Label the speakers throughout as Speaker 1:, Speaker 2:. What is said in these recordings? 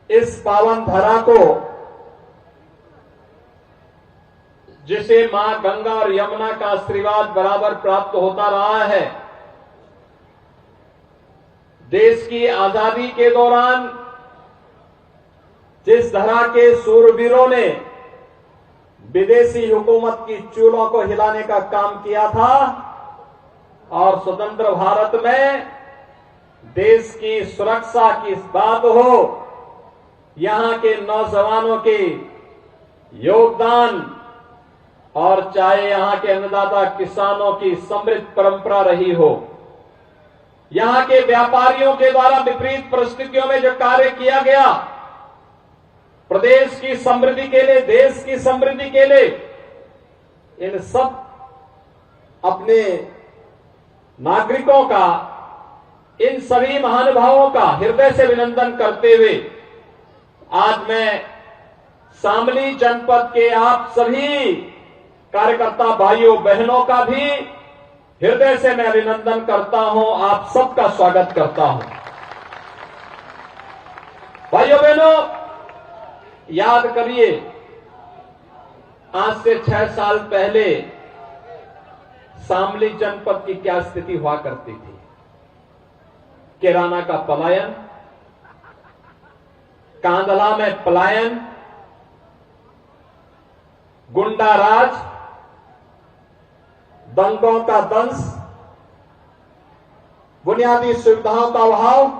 Speaker 1: इस पावन धरा को, जिसे मां गंगा और यमुना का आशीर्वाद बराबर प्राप्त होता रहा है, देश की आजादी के दौरान जिस धरा के सूरवीरों ने विदेशी हुकूमत की चूलों को हिलाने का काम किया था और स्वतंत्र भारत में देश की सुरक्षा की बात हो, यहां के नौजवानों के योगदान और चाहे यहां के अन्नदाता किसानों की समृद्ध परंपरा रही हो, यहां के व्यापारियों के द्वारा विपरीत परिस्थितियों में जो कार्य किया गया, प्रदेश की समृद्धि के लिए, देश की समृद्धि के लिए, इन सब अपने नागरिकों का, इन सभी महानुभावों का हृदय से अभिनंदन करते हुए आज मैं शामली जनपद के आप सभी कार्यकर्ता भाइयों बहनों का भी हृदय से मैं अभिनंदन करता हूं, आप सबका स्वागत करता हूं। भाइयों बहनों, याद करिए, आज से 6 साल पहले शामली जनपद की क्या स्थिति हुआ करती थी। किराना का पलायन, कांधला में पलायन, गुंडा राज, दंगों का दंश, बुनियादी सुविधाओं का अभाव,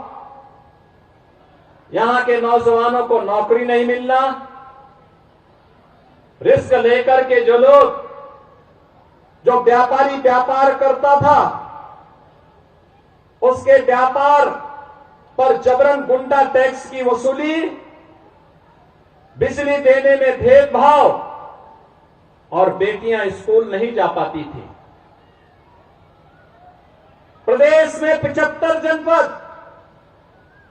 Speaker 1: यहां के नौजवानों को नौकरी नहीं मिलना, रिस्क लेकर के जो लोग, जो व्यापारी व्यापार करता था, उसके व्यापार पर जबरन गुंडा टैक्स की वसूली, बिजली देने में भेदभाव और बेटियां स्कूल नहीं जा पाती थी। प्रदेश में 75 जनपद,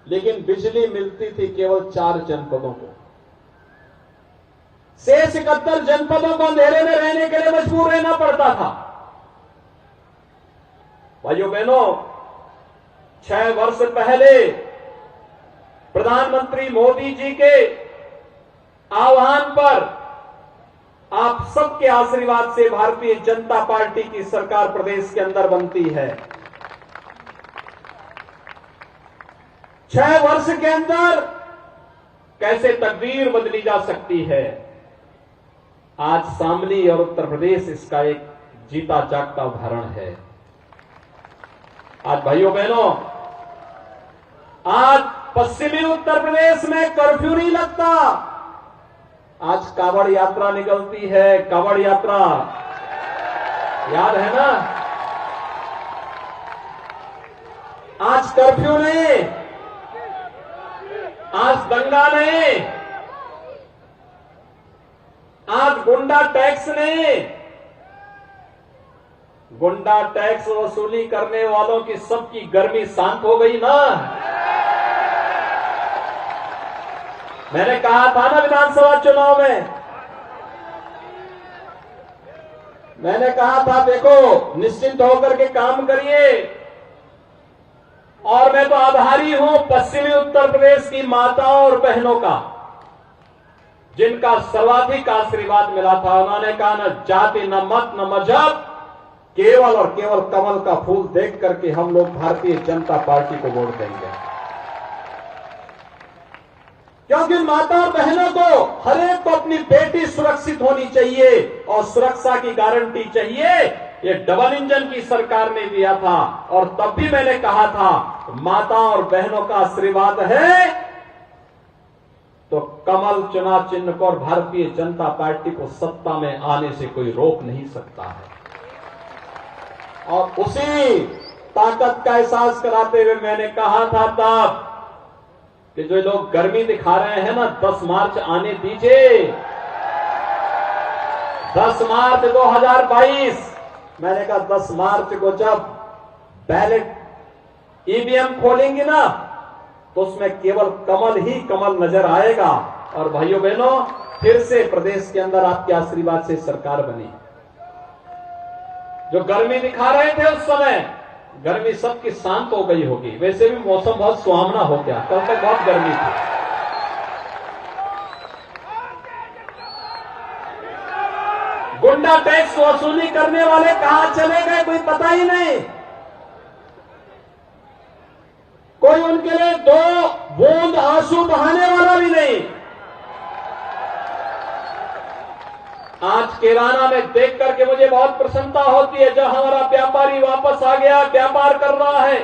Speaker 1: लेकिन बिजली मिलती थी केवल 4 जनपदों को। शेष 71 जनपदों को अंधेरे में रहने के लिए मजबूर रहना पड़ता था। भाइयों बहनों, 6 वर्ष पहले प्रधानमंत्री मोदी जी के आह्वान पर, आप सबके आशीर्वाद से भारतीय जनता पार्टी की सरकार प्रदेश के अंदर बनती है। 6 वर्ष के अंदर कैसे तकदीर बदली जा सकती है, आज शामली और उत्तर प्रदेश इसका एक जीता जागता उदाहरण है। आज भाइयों बहनों, आज पश्चिमी उत्तर प्रदेश में कर्फ्यू नहीं लगता। आज कावड़ यात्रा निकलती है, कावड़ यात्रा, याद है ना? आज कर्फ्यू नहीं, आज दंगा नहीं, आज गुंडा टैक्स नहीं। गुंडा टैक्स वसूली करने वालों की सबकी गर्मी शांत हो गई ना। मैंने कहा था ना विधानसभा चुनाव में, मैंने कहा था देखो निश्चिंत होकर के काम करिए, और मैं तो आभारी हूं पश्चिमी उत्तर प्रदेश की माताओं और बहनों का, जिनका सर्वाधिक आशीर्वाद मिला था। उन्होंने कहा न जाति, न मत, न मजहब, केवल और केवल कमल का फूल देख करके हम लोग भारतीय जनता पार्टी को वोट देंगे। क्योंकि माता और बहनों को, हर एक को अपनी बेटी सुरक्षित होनी चाहिए और सुरक्षा की गारंटी चाहिए। ये डबल इंजन की सरकार ने दिया था, और तब भी मैंने कहा था माता और बहनों का आशीर्वाद है तो कमल चुनाव चिन्ह को और भारतीय जनता पार्टी को सत्ता में आने से कोई रोक नहीं सकता है। और उसी ताकत का एहसास कराते हुए मैंने कहा था तब कि जो लोग गर्मी दिखा रहे हैं ना, 10 मार्च आने दीजिए। 10 मार्च 2022, मैंने कहा 10 मार्च को जब बैलेट ईवीएम खोलेंगे ना, तो उसमें केवल कमल ही कमल नजर आएगा। और भाइयों बहनों, फिर से प्रदेश के अंदर आपके आशीर्वाद से सरकार बनी। जो गर्मी दिखा रहे थे उस समय, गर्मी सबकी शांत हो गई होगी। वैसे भी मौसम बहुत सुहावना हो गया, कल तक बहुत गर्मी थी। गुंडा टैक्स वसूली करने वाले कहां चले गए, कोई पता ही नहीं। कोई उनके लिए दो बूंद आंसू बहाने वाला भी नहीं। आज किराना में देख करके मुझे बहुत प्रसन्नता होती है, जब हमारा व्यापारी वापस आ गया, व्यापार कर रहा है।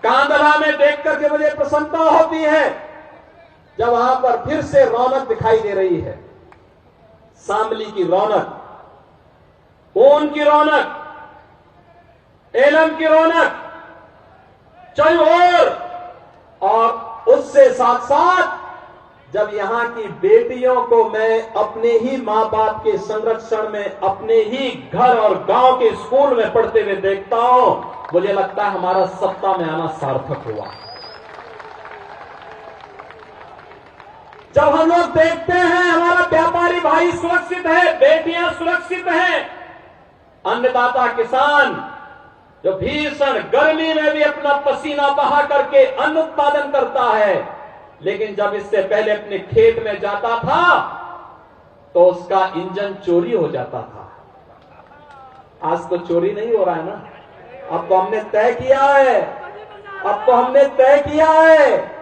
Speaker 1: कांदला में देख करके मुझे प्रसन्नता होती है, जब वहां पर फिर से रौनक दिखाई दे रही है। शामली की रौनक, ऊन की रौनक, एलम की रौनक चौर, और उससे साथ साथ जब यहां की बेटियों को मैं अपने ही मां बाप के संरक्षण में अपने ही घर और गांव के स्कूल में पढ़ते हुए देखता हूं, मुझे लगता है हमारा सत्ता में आना सार्थक हुआ। जब हम लोग देखते हैं हमारा व्यापारी भाई सुरक्षित है, बेटियां सुरक्षित हैं, अन्नदाता किसान जो भीषण गर्मी में भी अपना पसीना बहा करके अन्न उत्पादन करता है, लेकिन जब इससे पहले अपने खेत में जाता था तो उसका इंजन चोरी हो जाता था। आज तो चोरी नहीं हो रहा है ना। अब तो हमने तय किया है,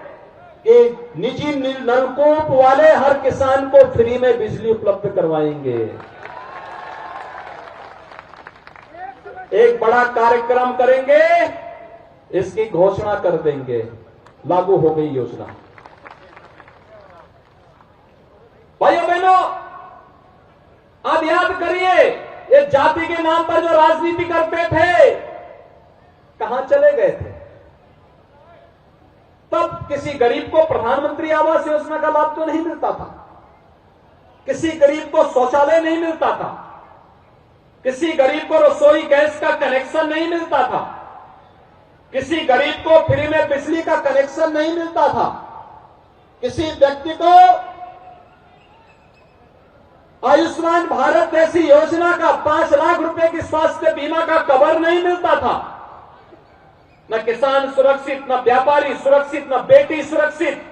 Speaker 1: कि निजी नलकूप वाले हर किसान को फ्री में बिजली उपलब्ध करवाएंगे। एक बड़ा कार्यक्रम करेंगे, इसकी घोषणा कर देंगे, लागू हो गई योजना। भाइयों बहनों, आप याद करिए, ये जाति के नाम पर जो राजनीति करते थे कहां चले गए थे? तब किसी गरीब को प्रधानमंत्री आवास योजना का लाभ तो नहीं मिलता था, किसी गरीब को शौचालय नहीं मिलता था, किसी गरीब को रसोई गैस का कनेक्शन नहीं मिलता था, किसी गरीब को फ्री में बिजली का कनेक्शन नहीं मिलता था, किसी व्यक्ति को आयुष्मान भारत जैसी योजना का 5 लाख रुपए की स्वास्थ्य बीमा का कवर नहीं मिलता था। न किसान सुरक्षित, न व्यापारी सुरक्षित, न बेटी सुरक्षित।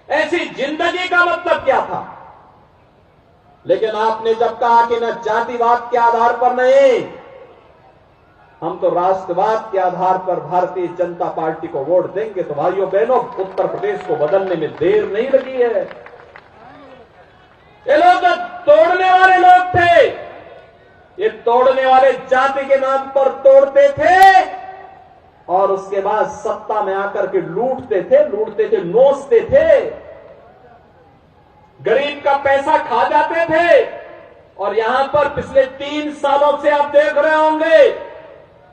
Speaker 1: ऐसी जिंदगी का मतलब क्या था? लेकिन आपने जब कहा कि न जातिवाद के आधार पर नहीं, हम तो राष्ट्रवाद के आधार पर भारतीय जनता पार्टी को वोट देंगे, तो भाइयों बहनों, उत्तर प्रदेश को बदलने में देर नहीं लगी है। ये लोग तोड़ने वाले लोग थे, ये तोड़ने वाले जाति के नाम पर तोड़ते थे और उसके बाद सत्ता में आकर के लूटते थे, नोचते थे, गरीब का पैसा खा जाते थे। और यहां पर पिछले 3 सालों से आप देख रहे होंगे,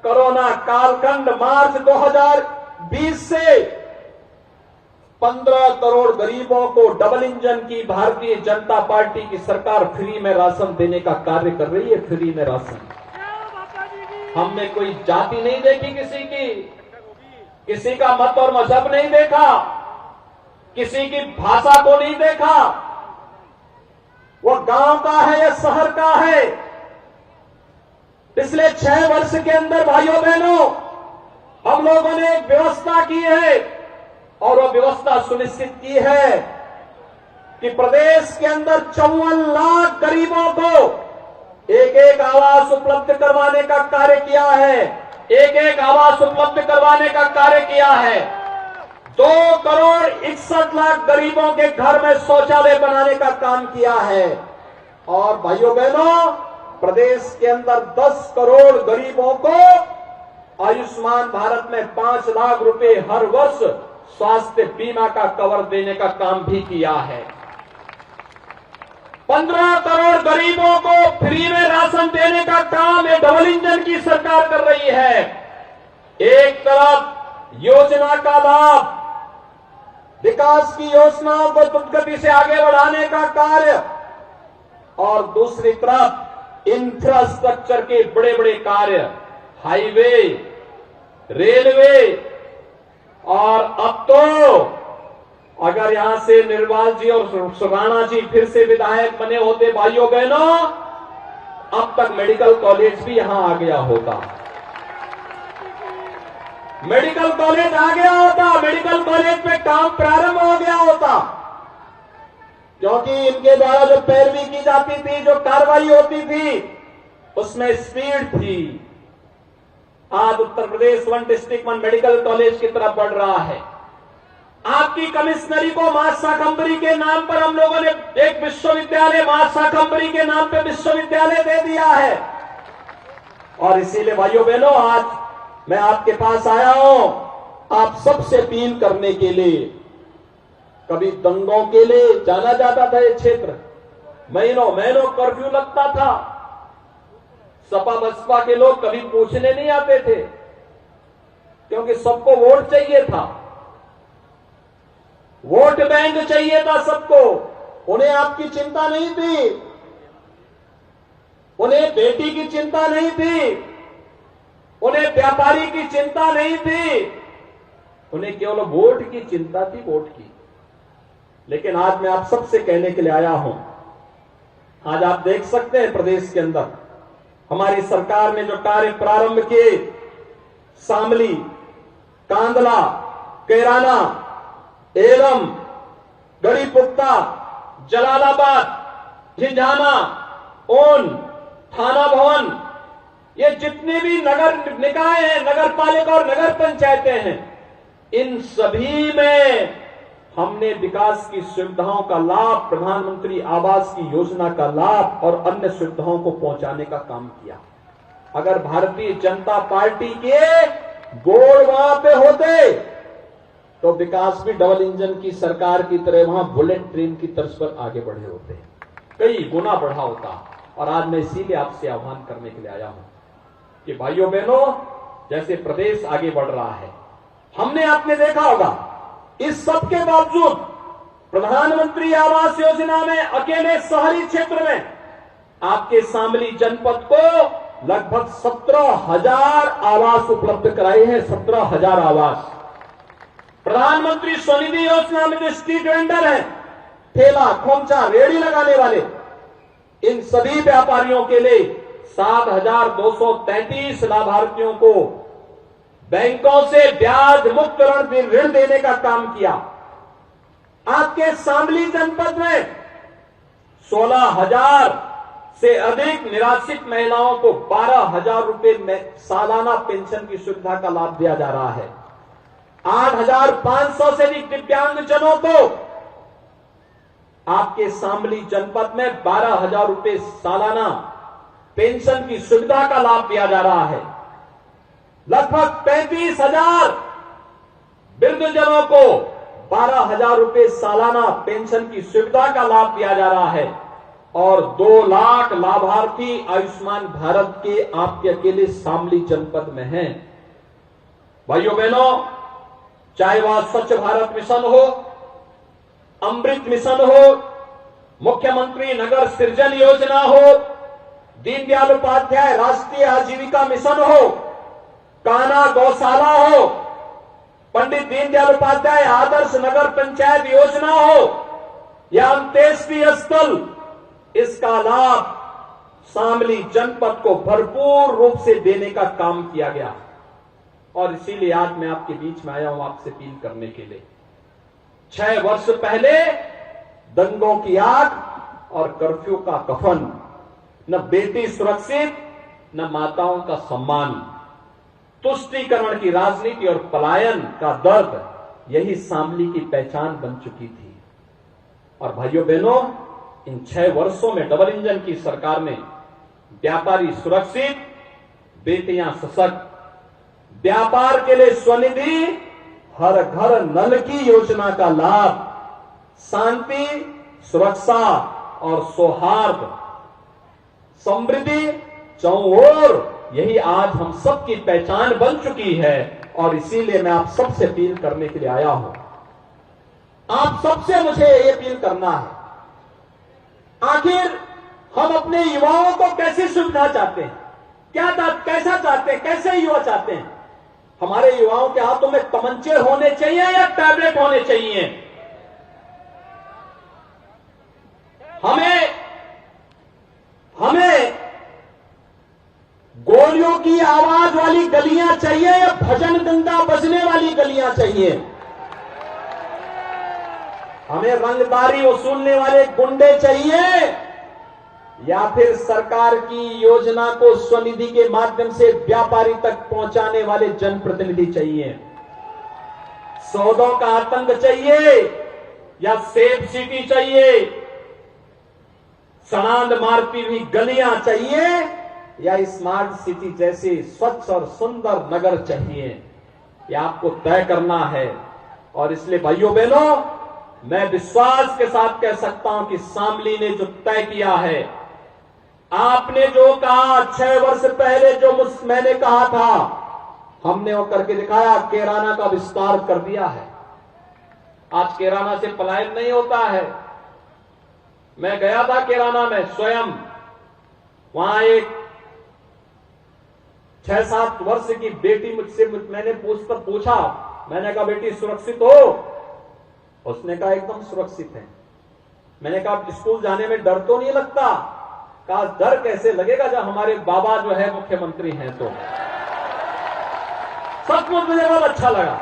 Speaker 1: कोरोना कालखंड मार्च 2020 से 15 करोड़ गरीबों को डबल इंजन की भारतीय जनता पार्टी की सरकार फ्री में राशन देने का कार्य कर रही है। फ्री में राशन, हमने कोई जाति नहीं देखी किसी की, किसी का मत और मजहब नहीं देखा, किसी की भाषा को नहीं देखा, वो गांव का है या शहर का है। पिछले 6 वर्ष के अंदर भाइयों बहनों, हम लोगों ने एक व्यवस्था की है और वो व्यवस्था सुनिश्चित की है कि प्रदेश के अंदर 54 लाख गरीबों को एक आवास उपलब्ध करवाने का कार्य किया है। एक आवास उपलब्ध करवाने का कार्य किया है। 2 करोड़ 61 लाख गरीबों के घर में शौचालय बनाने का काम किया है। और भाइयों बहनों, प्रदेश के अंदर 10 करोड़ गरीबों को आयुष्मान भारत में 5 लाख रुपए हर वर्ष स्वास्थ्य बीमा का कवर देने का काम भी किया है। 15 करोड़ गरीबों को फ्री में राशन देने का काम ये डबल इंजन की सरकार कर रही है। एक तरफ योजना का लाभ, विकास की योजनाओं को द्रुतगति से आगे बढ़ाने का कार्य, और दूसरी तरफ इंफ्रास्ट्रक्चर के बड़े बड़े कार्य, हाईवे, रेलवे, और अब तो अगर यहां से निर्वाल जी और सुराणा जी फिर से विधायक बने होते भाइयों बहनों, अब तक मेडिकल कॉलेज भी यहां आ गया होता। मेडिकल कॉलेज आ गया होता, मेडिकल कॉलेज पे काम प्रारंभ हो गया होता। क्योंकि इनके द्वारा जो पैरवी की जाती थी, जो कार्रवाई होती थी, उसमें स्पीड थी। आज Uttar Pradesh 1 district 1 medical college की तरफ बढ़ रहा है। आपकी कमिश्नरी को मां शाकंभरी के नाम पर हम लोगों ने एक विश्वविद्यालय, मां शाकंभरी के नाम पर विश्वविद्यालय दे दिया है। और इसीलिए भाइयों बहनों, आज मैं आपके पास आया हूं आप सबसे अपील करने के लिए। कभी दंगों के लिए जाना जाता था ये क्षेत्र, महीनों महीनों कर्फ्यू लगता था। सपा बसपा के लोग कभी पूछने नहीं आते थे, क्योंकि सबको वोट चाहिए था, वोट बैंक चाहिए था सबको। उन्हें आपकी चिंता नहीं थी, उन्हें बेटी की चिंता नहीं थी, उन्हें व्यापारी की चिंता नहीं थी, उन्हें केवल वोट की चिंता थी, वोट की। लेकिन आज मैं आप सबसे कहने के लिए आया हूं, आज आप देख सकते हैं प्रदेश के अंदर हमारी सरकार ने जो कार्य प्रारंभ किए, शामली, कांदला, कैराना एवं गढ़ीपुख्ता, जलालाबाद, झिंझाना, ओन, थाना भवन, ये जितने भी नगर निकाय हैं, नगर पालिका और नगर पंचायतें हैं, इन सभी में हमने विकास की सुविधाओं का लाभ, प्रधानमंत्री आवास की योजना का लाभ और अन्य सुविधाओं को पहुंचाने का काम किया। अगर भारतीय जनता पार्टी के गोल वहां पे होते तो विकास भी डबल इंजन की सरकार की तरह वहां बुलेट ट्रेन की तर्ज पर आगे बढ़े होते, कई गुना बढ़ा होता। और आज मैं इसीलिए आपसे आह्वान करने के लिए आया हूं कि भाइयों बहनों, जैसे प्रदेश आगे बढ़ रहा है, हमने आपने देखा होगा, इस सब के बावजूद प्रधानमंत्री आवास योजना में अकेले शहरी क्षेत्र में आपके शामली जनपद को लगभग 17,000 आवास उपलब्ध कराए हैं। 17,000 आवास। प्रधानमंत्री स्वनिधि योजना में जो स्ट्रीट वेंडर है, ठेला खोमचा रेहड़ी लगाने वाले, इन सभी व्यापारियों के लिए 7,233 लाभार्थियों को बैंकों से ब्याज मुक्त ऋण देने का काम किया। आपके शामली जनपद में 16,000 से अधिक निराश्रित महिलाओं को 12,000 रुपए में सालाना पेंशन की सुविधा का लाभ दिया जा रहा है। 8,500 से अधिक दिव्यांगजनों को आपके शामली जनपद में 12,000 रुपए सालाना पेंशन की सुविधा का लाभ दिया जा रहा है। लगभग 35,000 वृद्धजनों को 12,000 रुपए सालाना पेंशन की सुविधा का लाभ दिया जा रहा है। और 2 लाख लाभार्थी आयुष्मान भारत के आपके अकेले शामली जनपद में हैं। भाइयों बहनों, चाहे वह स्वच्छ भारत मिशन हो, अमृत मिशन हो, मुख्यमंत्री नगर सृजन योजना हो, दीनदयाल उपाध्याय राष्ट्रीय आजीविका मिशन हो, कान्हा गौशाला हो, पंडित दीनदयाल उपाध्याय आदर्श नगर पंचायत योजना हो या अंत्येष्टि स्थल, इसका लाभ शामली जनपद को भरपूर रूप से देने का काम किया गया। और इसीलिए आज मैं आपके बीच में आया हूं आपसे अपील करने के लिए। 6 वर्ष पहले दंगों की आग और कर्फ्यू का कफन, न बेटी सुरक्षित, न माताओं का सम्मान, तुष्टीकरण की राजनीति और पलायन का दर्द, यही शामली की पहचान बन चुकी थी। और भाइयों बहनों, इन 6 वर्षों में डबल इंजन की सरकार ने व्यापारी सुरक्षित, बेटियां सशक्त, व्यापार के लिए स्वनिधि, हर घर नल की योजना का लाभ, शांति, सुरक्षा और सौहार्द, समृद्धि चौओर, यही आज हम सबकी पहचान बन चुकी है। और इसीलिए मैं आप सबसे अपील करने के लिए आया हूं। आप सबसे मुझे ये अपील करना है, आखिर हम अपने युवाओं को कैसी सुविधा चाहते हैं, कैसा चाहते हैं, कैसे युवा चाहते हैं? हमारे युवाओं के हाथों में तमंचे होने चाहिए या टैबलेट होने चाहिए? हमें गोलियों की आवाज वाली गलियां चाहिए या भजन गंगा बजने वाली गलियां चाहिए? हमें रंगदारी वसूलने वाले गुंडे चाहिए या फिर सरकार की योजना को स्वनिधि के माध्यम से व्यापारी तक पहुंचाने वाले जनप्रतिनिधि चाहिए? सौदों का आतंक चाहिए या सेफ सिटी चाहिए? सड़ांध मारती हुई गलियां चाहिए या स्मार्ट सिटी जैसे स्वच्छ और सुंदर नगर चाहिए? ये आपको तय करना है। और इसलिए भाइयों बहनों, मैं विश्वास के साथ कह सकता हूं कि शामली ने जो तय किया है, आपने जो कहा 6 वर्ष पहले जो मैंने कहा था, हमने वो करके दिखाया। कैराना का विस्तार कर दिया है। आज कैराना से पलायन नहीं होता है। मैं गया था कैराना में स्वयं, वहां एक 6-7 वर्ष की बेटी मुझसे मैंने पूछा, मैंने कहा बेटी सुरक्षित हो? उसने कहा एकदम सुरक्षित है। मैंने कहा स्कूल जाने में डर तो नहीं लगता? कहा डर कैसे लगेगा जब हमारे बाबा जो है मुख्यमंत्री हैं। तो सचमुच मुझे बहुत अच्छा लगा।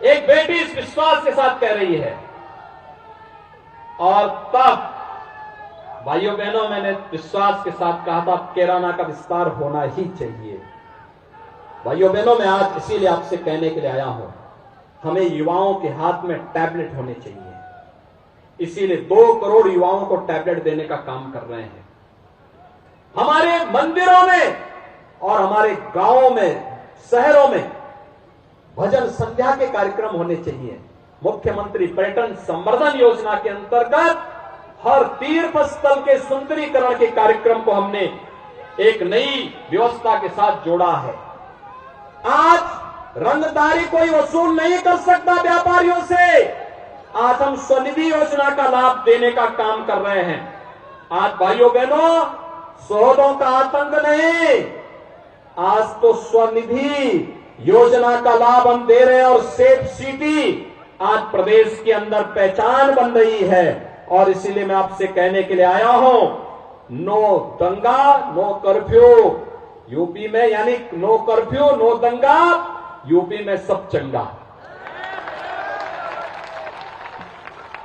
Speaker 1: एक बेटी इस विश्वास के साथ कह रही है। और तब भाइयों बहनों, मैंने विश्वास के साथ कहा था कैराना का विस्तार होना ही चाहिए। भाइयों बहनों, मैं आज इसीलिए आपसे कहने के लिए आया हूं, हमें युवाओं के हाथ में टैबलेट होने चाहिए। इसीलिए 2 करोड़ युवाओं को टैबलेट देने का काम कर रहे हैं। हमारे मंदिरों में और हमारे गांवों में, शहरों में भजन संध्या के कार्यक्रम होने चाहिए। मुख्यमंत्री पर्यटन संवर्धन योजना के अंतर्गत हर तीर्थ स्थल के सुंदरीकरण के कार्यक्रम को हमने एक नई व्यवस्था के साथ जोड़ा है। आज रंगदारी कोई वसूल नहीं कर सकता व्यापारियों से। आज हम स्वनिधि योजना का लाभ देने का काम कर रहे हैं। आज भाइयों बहनों, सौदों का आतंक नहीं, आज तो स्वनिधि योजना का लाभ हम दे रहे हैं। और सेफ सिटी आज प्रदेश के अंदर पहचान बन रही है। और इसीलिए मैं आपसे कहने के लिए आया हूं, नो दंगा नो कर्फ्यू यूपी में, यानी नो कर्फ्यू नो दंगा, यूपी में सब चंगा।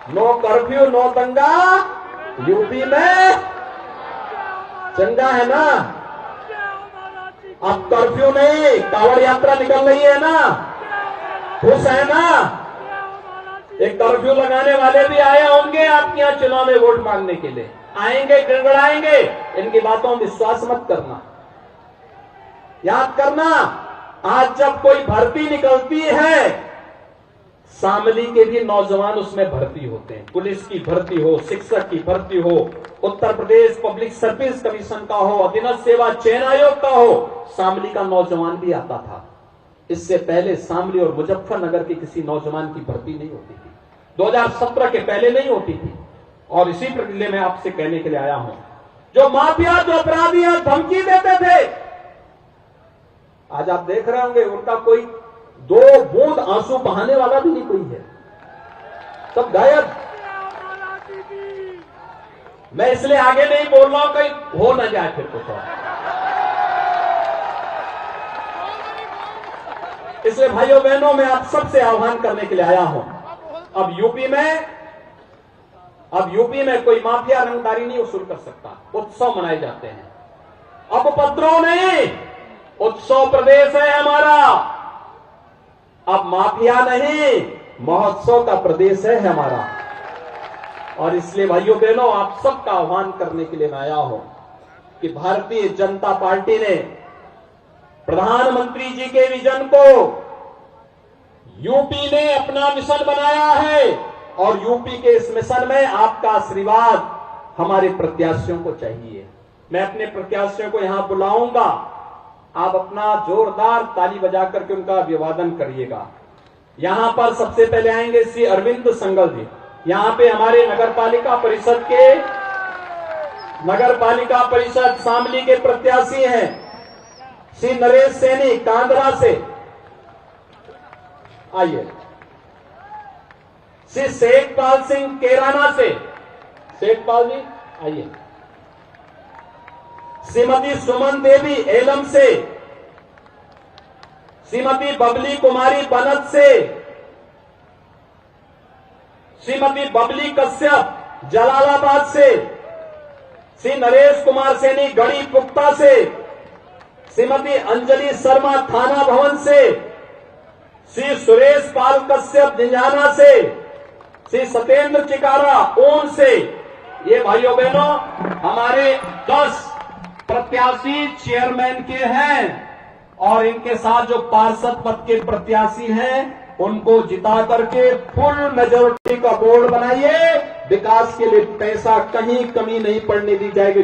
Speaker 1: नो कर्फ्यू नो दंगा, यूपी में चंगा है ना। अब कर्फ्यू नहीं, कांवड़ यात्रा निकल रही है ना, खुश है ना। एक कर्फ्यू लगाने वाले भी आए होंगे आपके यहां चुनाव में वोट मांगने के लिए, आएंगे, गड़गड़ाएंगे। इनकी बातों में विश्वास मत करना। याद करना, आज जब कोई भर्ती निकलती है, शामली के भी नौजवान उसमें भर्ती होते हैं। पुलिस की भर्ती हो, शिक्षक की भर्ती हो, Uttar Pradesh public service commission का हो, अधीनस्थ सेवा चयन आयोग का हो, शामली का नौजवान भी आता था। इससे पहले शामली और मुजफ्फरनगर के किसी नौजवान की भर्ती नहीं होती थी। 2017 के पहले नहीं होती थी। और इसी प्रक्रिया में आपसे कहने के लिए आया हूं, जो माफिया, जो अपराधी धमकी देते थे, आज आप देख रहे होंगे उनका कोई 2 बूंद आंसू बहाने वाला भी नहीं कोई है, सब गायब। मैं इसलिए आगे नहीं बोल रहा हूं कहीं हो ना जाए फिर कुछ और। इसलिए भाइयों बहनों, मैं आप सबसे आह्वान करने के लिए आया हूं, अब यूपी में कोई माफिया रंगदारी नहीं वसूल कर सकता। उत्सव मनाए जाते हैं, अब उपद्रव नहीं, उत्सव प्रदेश है हमारा। अब माफिया नहीं, महोत्सव का प्रदेश है हमारा। और इसलिए भाइयों बहनों, आप सबका आह्वान करने के लिए मैं आया हूं कि भारतीय जनता पार्टी ने प्रधानमंत्री जी के विजन को यूपी ने अपना मिशन बनाया है। और यूपी के इस मिशन में आपका आशीर्वाद हमारे प्रत्याशियों को चाहिए। मैं अपने प्रत्याशियों को यहां बुलाऊंगा, आप अपना जोरदार ताली बजा करके उनका अभिवादन करिएगा। यहां पर सबसे पहले आएंगे श्री अरविंद संगल जी। यहां पे हमारे नगर पालिका परिषद शामली के प्रत्याशी हैं श्री नरेश सैनी कांदरा से। आइए। श्री शेखपाल सिंह कैराना से, शेखपाल जी आइए। श्रीमती सुमन देवी एलम से, श्रीमती बबली कुमारी बनत से, श्रीमती बबली कश्यप जलालाबाद से, श्री नरेश कुमार सैनी गढ़ी पुख्ता से, श्रीमती अंजलि शर्मा थाना भवन से, श्री सुरेश पाल कश्यप जिंझाना से, श्री सत्येंद्र चिकारा ओन से। ये भाइयों बहनों हमारे 10 प्रत्याशी चेयरमैन के हैं और इनके साथ जो पार्षद पद के प्रत्याशी हैं उनको जिता करके फुल मेजोरिटी का बोर्ड बनाइए। विकास के लिए पैसा कहीं कमी नहीं पड़ने दी जाएगी।